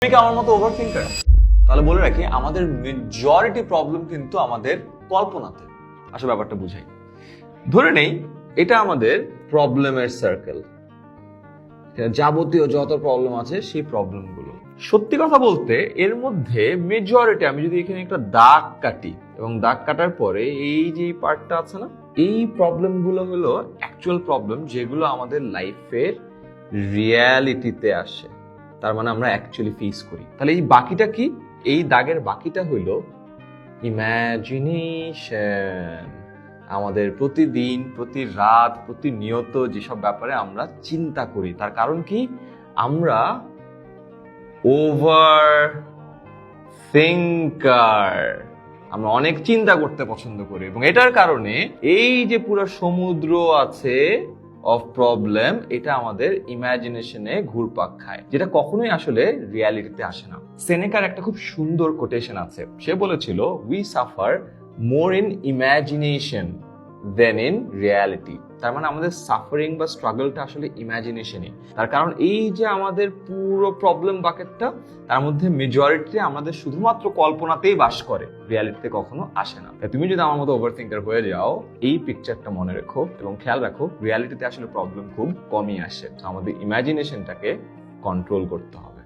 তুমি কি আমার মতো ওভার থিঙ্কার? তাহলে বলে রাখি, আমাদের মেজরিটি প্রবলেম কিন্তু আমাদের কল্পনাতে। আসলে ব্যাপারটা বুঝাই। ধরে নেই এটা আমাদের প্রবলেমের সার্কেল, যাবতীয় যত প্রবলেম আছে সেই প্রবলেমগুলো। সত্যি কথা বলতে এর মধ্যে মেজরিটি, আমি যদি এখানে একটা দাগ কাটি এবং দাগ কাটার পরে এই যে পার্টটা আছে না, এই প্রবলেমগুলো হলো অ্যাকচুয়াল প্রবলেম, যেগুলো আমাদের লাইফের রিয়ালিটিতে আসে। তার মানে আমরা অ্যাকচুয়ালি ফেস করি। তাহলে এই বাকিটা কি? এই দাগের বাকিটা হইল ইমাজিনেশন। আমাদের প্রতিদিন, প্রতি রাত, প্রতিনিয়ত যেসব ব্যাপারে আমরা চিন্তা করি, তার কারণ কি? আমরা ওভার থিঙ্কার। আমরা অনেক চিন্তা করতে পছন্দ করি এবং এটার কারণে এই যে পুরো সমুদ্র আছে অফ প্রবলেম, এটা আমাদের ইমাজিনেশনে ঘুরপাক খায়, যেটা কখনোই আসলে রিয়ালিটিতে আসে না। সেনেকার একটা খুব সুন্দর কোটেশন আছে। সে বলেছিল, we suffer more in imagination than in reality. তার মানে আমাদের সাফারিং বা স্ট্রাগলটা আসলে ইমাজিনেশনই। তার কারণ এই যে আমাদের পুরো প্রবলেম বাকেটটা, তার মধ্যে মেজরিটি আমাদের শুধুমাত্র কল্পনাতেই বাস করে, রিয়ালিটিতে কখনো আসে না। তুমি যদি আমার মতো ওভার থিঙ্কার হয়ে যাও, এই পিকচারটা মনে রেখো এবং খেয়াল রাখো, রিয়ালিটিতে আসলে প্রবলেম খুব কমই আসে। আমাদের ইমাজিনেশনটাকে কন্ট্রোল করতে হবে।